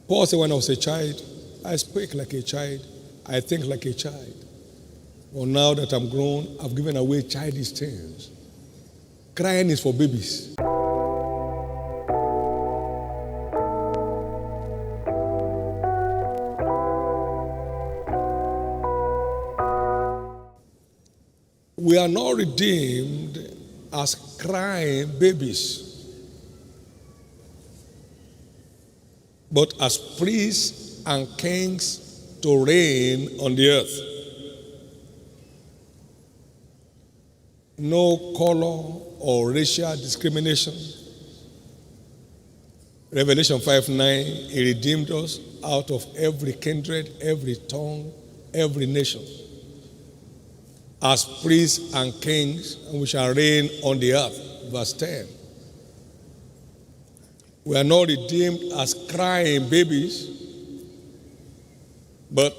Paul said, when I was a child, I speak like a child, I think like a child. But now that I'm grown, I've given away childish things. Crying is for babies. We are not redeemed as crying babies, but as priests and kings to reign on the earth. No color or racial discrimination. Revelation 5:9, He redeemed us out of every kindred, every tongue, every nation, as priests and kings, and we shall reign on the earth. Verse 10. We are not redeemed as crying babies, but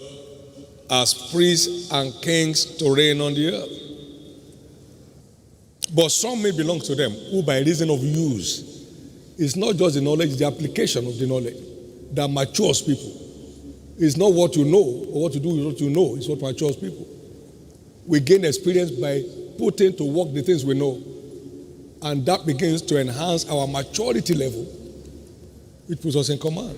as priests and kings to reign on the earth. But some may belong to them who by reason of use, it's not just the knowledge, the application of the knowledge that matures people. It's not what you know or what to do with what you know, it's what matures people. We gain experience by putting to work the things we know. And that begins to enhance our maturity level, which puts us in command.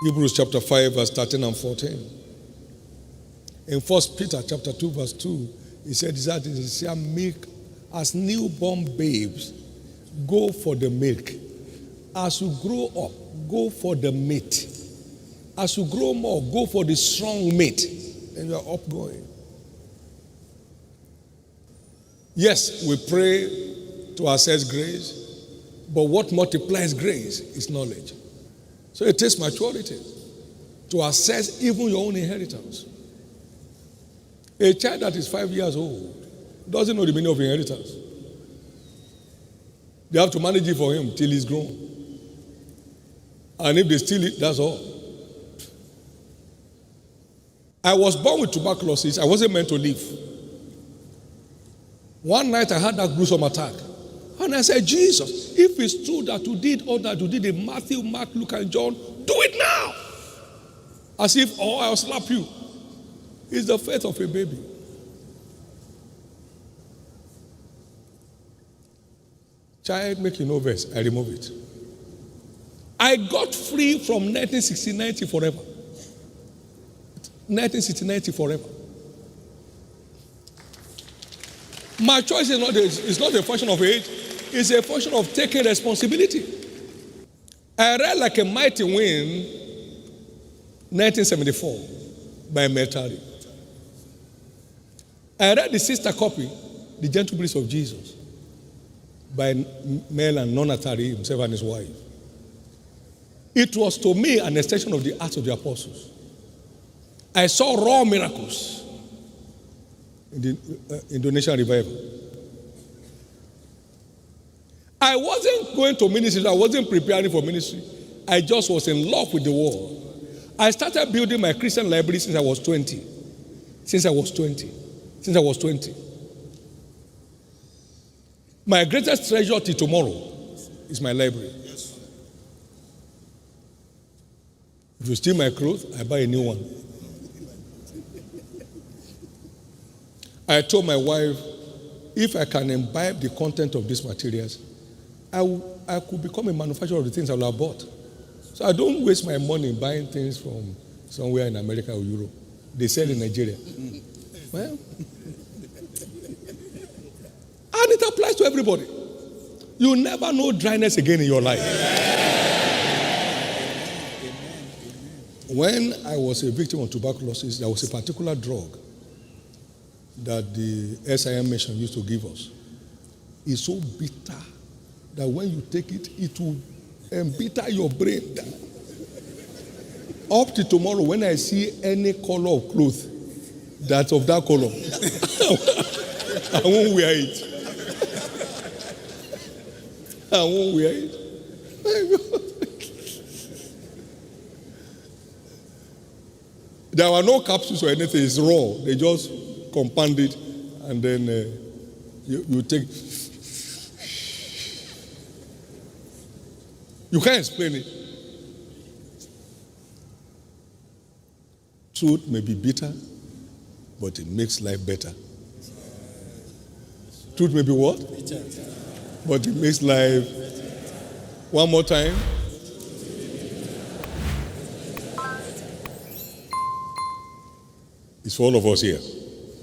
Hebrews chapter 5, verse 13 and 14. In 1 Peter chapter 2, verse 2, he said, "Make as newborn babes, go for the milk. As you grow up, go for the meat. As you grow more, go for the strong meat." And you are upgoing. Yes, we pray to access grace, but what multiplies grace is knowledge. So it takes maturity to assess even your own inheritance. A child that is 5 years old doesn't know the meaning of inheritance. They have to manage it for him till he's grown. And if they steal it, that's all. I was born with tuberculosis. I wasn't meant to live. One night I had that gruesome attack. And I said, "Jesus, if it's true that you did all that you did in Matthew, Mark, Luke, and John, do it now." As if, "Oh, I'll slap you." It's the faith of a baby. Child making no verse, I remove it. I got free from 1969 forever. 1969 forever. My choice is not a function of age, it's a function of taking responsibility. I read Like a Mighty Wind, 1974, by Metari. I read the sister copy, The Gentle Breeze of Jesus, by Mel and Nonatari, himself and his wife. It was to me an extension of the Acts of the Apostles. I saw raw miracles in the Indonesian revival. I wasn't going to ministry, I wasn't preparing for ministry. I just was in love with the world. I started building my Christian library since I was 20. Since I was 20. My greatest treasure till tomorrow is my library. Yes. If you steal my clothes, I buy a new one. I told my wife, if I can imbibe the content of these materials, I could become a manufacturer of the things I will have bought. So I don't waste my money buying things from somewhere in America or Europe. They sell in Nigeria. Well, and it applies to everybody. You never know dryness again in your life. When I was a victim of tuberculosis, there was a particular drug that the SIM mission used to give us. It's so bitter that when you take it, it will embitter your brain. Up to tomorrow, when I see any color of clothes that's of that color, I won't wear it. I won't wear it. There were no capsules or anything. It's raw. They just compound it, and then you take. You can't explain it. Truth may be bitter, but it makes life better. Truth may be what? Bitter. But it makes life. One more time. It's for all of us here.